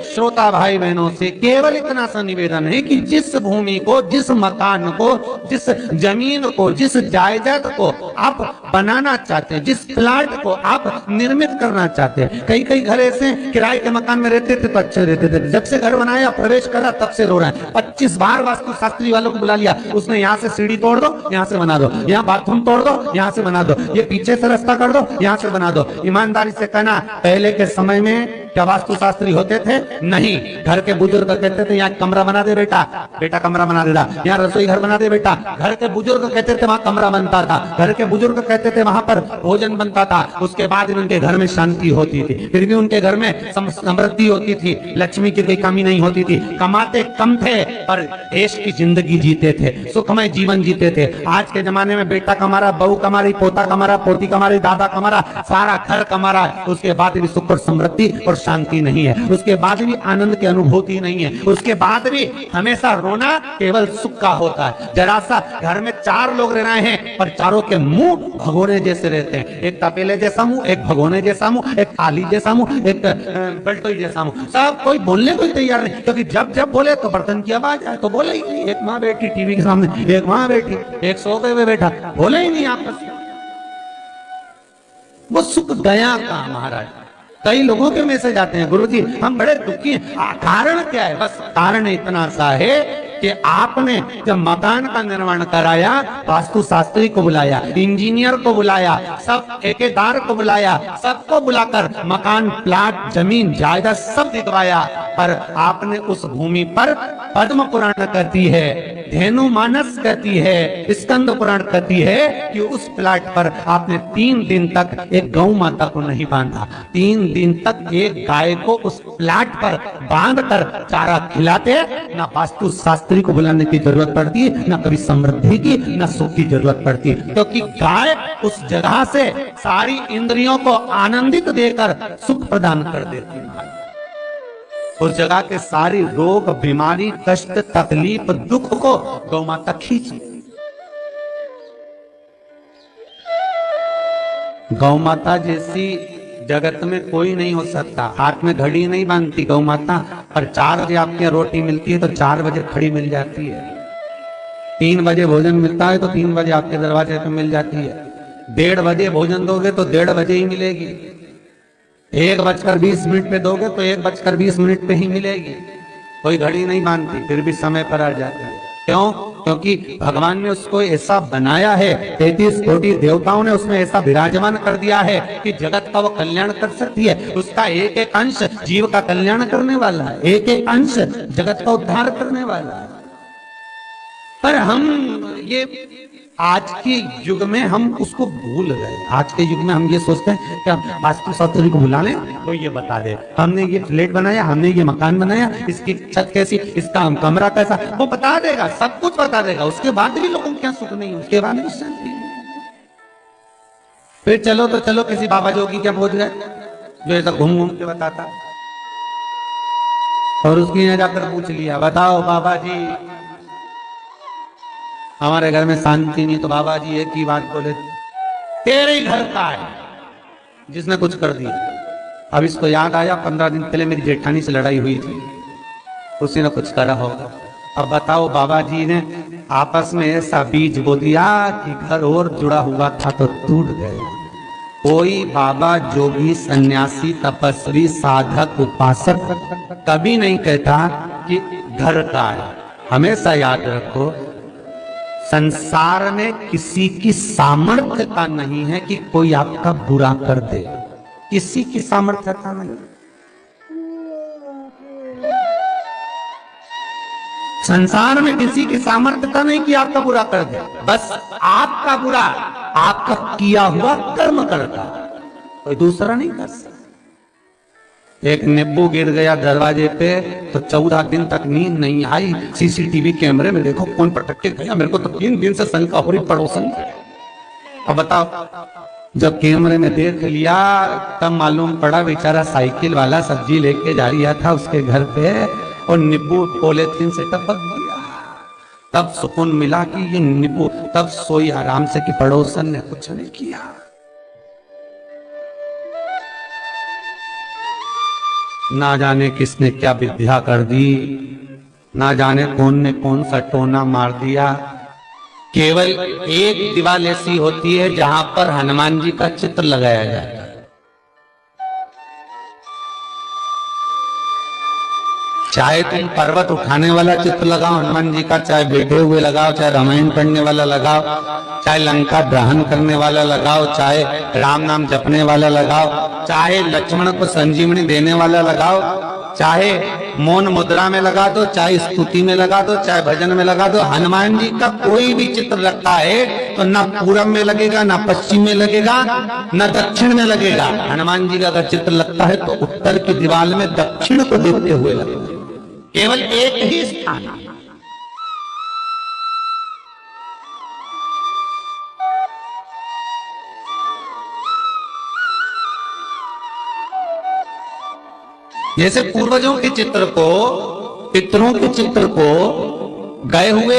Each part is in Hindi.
श्रोता भाई बहनों से केवल इतना सा निवेदन है कि जिस भूमि को, जिस मकान को, जिस जमीन को, जिस जायदाद को आप बनाना चाहते हैं, जिस प्लाट को आप निर्मित करना चाहते हैं, कई कई घर ऐसे किराए के मकान में रहते थे तो अच्छे रहते थे, जब से घर बनाया प्रवेश करा तब से रो रहे हैं। 25 बार वास्तु शास्त्री वालों को बुला लिया, उसने यहाँ से सीढ़ी तोड़ दो, यहाँ से बना दो, यहाँ बाथरूम तोड़ दो, यहाँ से बना दो, ये पीछे से रास्ता कर दो, यहाँ से बना दो। ईमानदारी से कहना, पहले के समय में क्या वास्तु शास्त्री होते थे? नहीं। घर के बुजुर्ग कहते थे यहाँ कमरा बना दे बेटा, बेटा कमरा बना देगा, यहाँ रसोई घर बना दे बेटा। घर के बुजुर्ग कहते थे वहां कमरा बनता था, घर के बुजुर्ग कहते थे वहां पर भोजन बनता था। उसके बाद उनके घर में शांति होती थी, फिर भी उनके घर में समृद्धि होती थी, लक्ष्मी की कोई कमी नहीं होती थी। कमाते कम थे पर देश की जिंदगी जीते थे, सुखमय जीवन जीते थे। आज के जमाने में बेटा कमा रहा, बहू कमा रही, पोता कमा रहा, पोती कमा रही, दादा कमा रहा, सारा घर कमा रहा है, उसके बाद भी सुख और समृद्धि और शांति नहीं है, उसके बाद भी आनंद की अनुभूति नहीं है, उसके बाद भी हमेशा रोना केवल सुख का होता है। जरा सा घर में 4 लोग रह रहे हैं पर चारों के मुंह भगोने जैसे रहते हैं, एक तपेले जैसा मुंह, एक भगोने जैसा मुंह, एक थाली जैसा मुंह, एक बल्टोई जैसा मुंह, सब कोई बोलने को तैयार नहीं, क्योंकि जब जब बोले तो बर्तन की आवाज आए तो बोले ही नहीं। एक माँ बैठी टीवी के सामने, एक माँ बैठी, एक सोफे पे बैठा, बोले ही नहीं आपस में। वो सुख गया का महाराज। कई लोगों के मैसेज आते हैं, गुरुजी हम बड़े दुखी हैं, कारण क्या है? बस कारण इतना सा है कि आपने जब मकान का निर्माण कराया, वास्तु शास्त्री को बुलाया, इंजीनियर को बुलाया, सब ठेकेदार को बुलाया, सबको बुलाकर मकान, प्लाट, जमीन, जायदाद सब दिखवाया, पर आपने उस भूमि पर पद्म पुराण कहती है, धेनु मानस कहती है, स्कंद पुराण कहती है कि उस प्लाट पर आपने 3 दिन तक एक गौ माता को नहीं बांधा। 3 दिन तक एक गाय को उस प्लाट पर बांधकर चारा खिलाते, ना वास्तु शास्त्री को बुलाने की जरूरत पड़ती है, ना कभी समृद्धि की, ना सुख की जरूरत पड़ती, क्योंकि गाय उस जगह से सारी इंद्रियों को आनंदित देकर सुख प्रदान कर देती है। उस जगह के सारी रोग, बीमारी, कष्ट, तकलीफ, दुख को गौ माता खींच। गौ माता जैसी जगत में कोई नहीं हो सकता। हाथ में घड़ी नहीं बांधती गौ माता, पर 4 बजे आपके रोटी मिलती है तो 4 बजे खड़ी मिल जाती है। 3 बजे भोजन मिलता है तो 3 बजे आपके दरवाजे पे मिल जाती है। 1:30 बजे भोजन दोगे तो 1:30 बजे ही मिलेगी। 1:20 पे दोगे तो 1:20 पे ही मिलेगी। कोई घड़ी नहीं बांधती, फिर भी समय पर आ जाती है। क्यों? क्योंकि भगवान ने उसको ऐसा बनाया है, 33 कोटि देवताओं ने उसमें ऐसा विराजमान कर दिया है कि जगत का वो कल्याण कर सकती है। उसका एक एक अंश जीव का कल्याण करने वाला है, एक एक अंश जगत का उद्धार करने वाला है। पर हम ये आज के युग में हम उसको भूल गए। आज के युग में हम ये सोचते हैं कि हम वास्तु शास्त्री को बुला लें तो ये बता दे, हमने ये फ्लैट बनाया, हमने ये मकान बनाया, इसकी छत कैसी, इसका कमरा कैसा, वो बता देगा, सब कुछ बता देगा। उसके बाद भी लोगों को क्या सुख नहीं, उसके बाद भी शांति नहीं। फिर चलो तो चलो किसी बाबा जोगी क्या पहुंच गए जो ऐसा घूम घूम के बताता, और उसकी यहाँ जाकर पूछ लिया, बताओ बाबा जी हमारे घर में शांति नहीं, तो बाबा जी एक ही बात बोले, तेरे घर का है जिसने कुछ कर दिया। अब इसको याद आया 15 दिन पहले मेरी जेठानी से लड़ाई हुई थी, उसी ने कुछ करा होगा। अब बताओ बाबा जी ने आपस में ऐसा बीज बो दिया कि घर और जुड़ा हुआ था तो टूट गया। कोई बाबा जोगी सन्यासी तपस्वी साधक उपासक कभी नहीं कहता कि घर का है। हमेशा याद रखो, संसार में किसी की सामर्थ्य का नहीं है कि कोई आपका बुरा कर दे, किसी की सामर्थ्य का नहीं। संसार में किसी की सामर्थ्य का नहीं कि आपका बुरा कर दे, बस आपका बुरा आपका किया हुआ कर्म करता, कोई दूसरा नहीं कर सकता। एक नींबू गिर गया दरवाजे पे तो 14 दिन तक नींद नहीं आई। सीसीटीवी कैमरे में देखो कौन पटक के गया, मेरे को तो 3 दिन से शंका हो रही पड़ोसन। अब बताओ, जब कैमरे में देख लिया तब मालूम पड़ा बेचारा साइकिल वाला सब्जी लेके जा रहा था उसके घर पे और नींबू पॉलीथीन से टपक गया। तब सुकून मिला कि ये नींबू, तब सोई आराम से कि पड़ोसन ने कुछ नहीं किया। ना जाने किसने क्या विद्या कर दी, ना जाने कौन ने कौन सा टोना मार दिया। केवल एक दीवार ऐसी होती है जहां पर हनुमान जी का चित्र लगाया जाता है। चाहे तुम पर्वत उठाने वाला चित्र लगाओ हनुमान जी का, चाहे बैठे हुए लगाओ, चाहे रामायण पढ़ने वाला लगाओ, चाहे लंका दहन करने वाला लगाओ, चाहे राम नाम जपने वाला लगाओ, चाहे लक्ष्मण को संजीवनी देने वाला लगाओ, चाहे मौन मुद्रा में लगा दो, चाहे स्तुति में लगा दो, चाहे भजन में लगा दो, हनुमान जी का कोई भी चित्र रखा है तो ना पूरब में लगेगा, ना पश्चिम में लगेगा, ना दक्षिण में लगेगा। हनुमान जी का अगर चित्र लगता है तो उत्तर की दीवार में दक्षिण को देखते हुए लगेगा। केवल एक ही स्थान। जैसे पूर्वजों के चित्र को, पितरों के चित्र को, गए हुए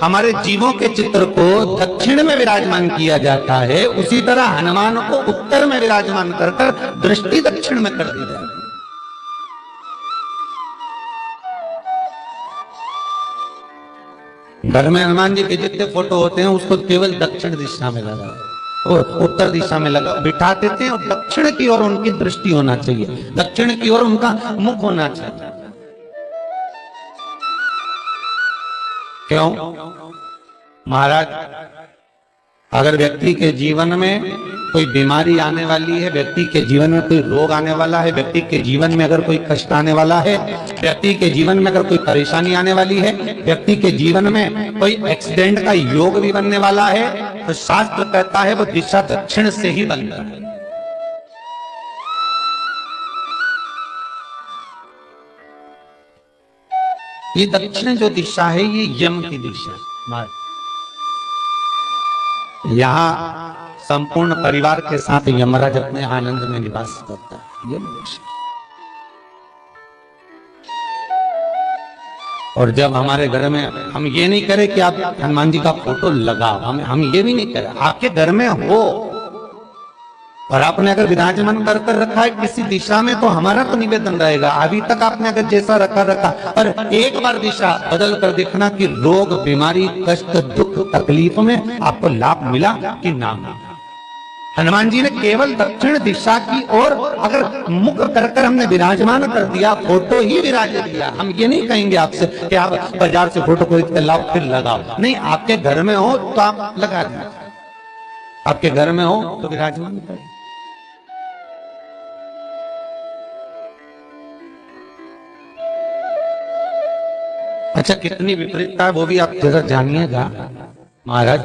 हमारे जीवों के चित्र को दक्षिण में विराजमान किया जाता है, उसी तरह हनुमान को उत्तर में विराजमान कर दृष्टि दक्षिण में कर दी जाती है। घर में हनुमान जी के जितने फोटो होते हैं उसको केवल दक्षिण दिशा में लगा और उत्तर दिशा में लगा बिठा देते हैं, और दक्षिण की ओर उनकी दृष्टि होना चाहिए, दक्षिण की ओर उनका मुख होना चाहिए। क्यों? महाराज, अगर व्यक्ति के जीवन में कोई बीमारी आने वाली है, व्यक्ति के जीवन में कोई रोग आने वाला है, व्यक्ति के जीवन में अगर कोई कष्ट आने वाला है, व्यक्ति के जीवन में अगर कोई परेशानी आने वाली है, व्यक्ति के जीवन में कोई एक्सीडेंट का योग भी बनने वाला है, तो शास्त्र कहता है वो दिशा दक्षिण से ही बनता है। ये दक्षिण जो दिशा है ये यम की दिशा है। यहाँ संपूर्ण परिवार के साथ यमराज अपने आनंद में निवास करता है, ये दिशा। और जब हमारे घर में, हम ये नहीं करें कि आप हनुमान जी का फोटो लगाओ, हम ये भी नहीं करें, आपके घर में हो और आपने अगर विराजमान कर रखा है किसी दिशा में, तो हमारा तो निवेदन रहेगा, अभी तक आपने अगर जैसा रखा और एक बार दिशा बदल कर देखना कि रोग, बीमारी, कष्ट, दुख, तकलीफ में आपको लाभ मिला कि ना मिला। हनुमान जी ने केवल दक्षिण दिशा की ओर अगर मुख कर हमने विराजमान कर दिया, फोटो ही विराज दिया। हम ये नहीं कहेंगे आपसे कि आप बाजार से फोटो खरीद कर लाओ फिर लगाओ, नहीं, आपके घर में हो तो आप लगा दीजिए, आपके घर में हो तो विराजमान करें। अच्छा, कितनी विपरीतता है वो भी आप जरा जानिएगा महाराज,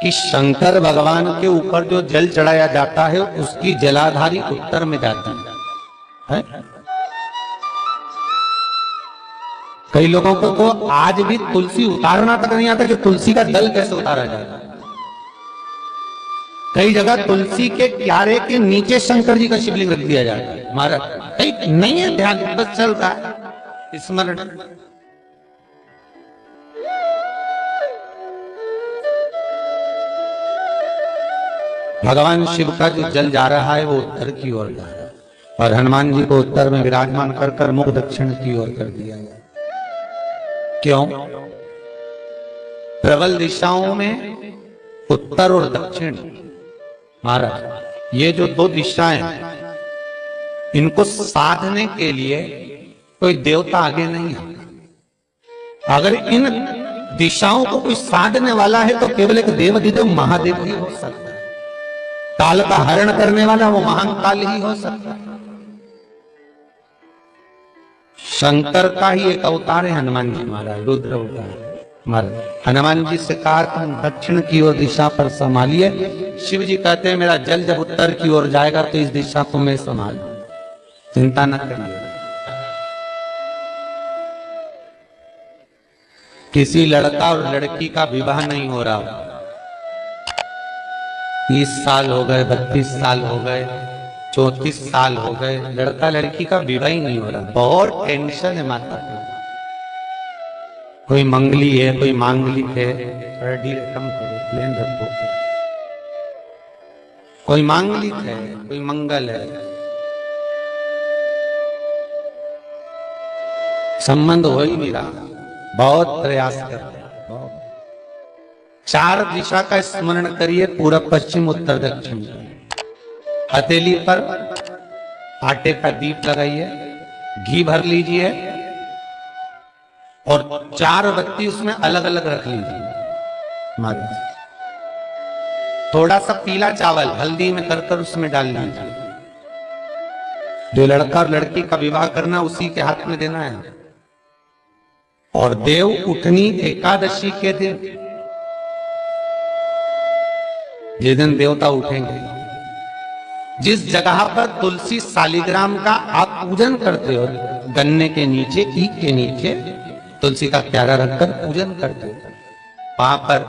कि शंकर भगवान के ऊपर जो जल चढ़ाया जाता है उसकी जलाधारी उत्तर में जाती है। कई लोगों को आज भी तुलसी उतारना तक नहीं आता कि तुलसी का दल कैसे उतारा जाए। कई जगह तुलसी के क्यारे के नीचे शंकर जी का शिवलिंग रख दिया जाता है महाराज, नहीं है ध्यान, बस चल रहा है स्मरण। भगवान शिव का जो जल जा रहा है वो उत्तर की ओर जा रहा है, और हनुमान जी को उत्तर में विराजमान कर मुख दक्षिण की ओर कर दिया गया। क्यों? प्रबल दिशाओं में उत्तर और दक्षिण, महाराज ये जो दो दिशाएं, इनको साधने के लिए कोई देवता आगे नहीं है। अगर इन दिशाओं को कोई साधने वाला है तो केवल एक देवाधिदेव महादेव ही हो सकता है। काल का हरण करने वाला वो महाकाल ही हो सकता है। शंकर का ही एक अवतार है हनुमान जी महाराज, रुद्र अवतार महाराज। हनुमान जी से कहा तुम दक्षिण की ओर दिशा पर संभालिए, शिव जी कहते हैं मेरा जल जब उत्तर की ओर जाएगा तो इस दिशा को मैं संभाल, चिंता न करिए। किसी लड़का और लड़की का विवाह नहीं हो रहा, 30 साल हो गए, 32 साल हो गए, 34 साल हो गए, लड़का लड़की का विवाह ही नहीं हो रहा। बहुत टेंशन है माता को। कोई मंगली है, कोई मांगलिक है, कम करो, प्लेन रखो। कोई मांगलिक है, कोई मंगल है, संबंध हो ही नहीं रहा, बहुत प्रयास कर रहे हैं, बहुत। 4 दिशा का स्मरण करिए, पूरब पश्चिम उत्तर दक्षिण। हथेली पर आटे का दीप लगाइए, घी भर लीजिए और 4 बत्ती उसमें अलग अलग रख लीजिए। माता थोड़ा सा पीला चावल हल्दी में कर उसमें डाल लीजिए। जो लड़का और लड़की का विवाह करना उसी के हाथ में देना है। और देव उठनी एकादशी के दिन, जिस दिन देवता उठेंगे, जिस जगह पर तुलसी शालिग्राम का आप पूजन करते हो, गन्ने के नीचे, ईख के नीचे तुलसी का प्यारा रखकर पूजन करते हो, वहां पर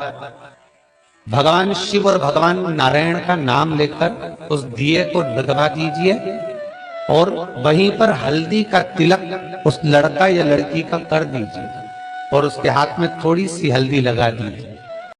भगवान शिव और भगवान नारायण का नाम लेकर उस दिए को लगवा दीजिए और वहीं पर हल्दी का तिलक उस लड़का या लड़की का कर दीजिए और उसके हाथ में थोड़ी सी हल्दी लगा दीजिए।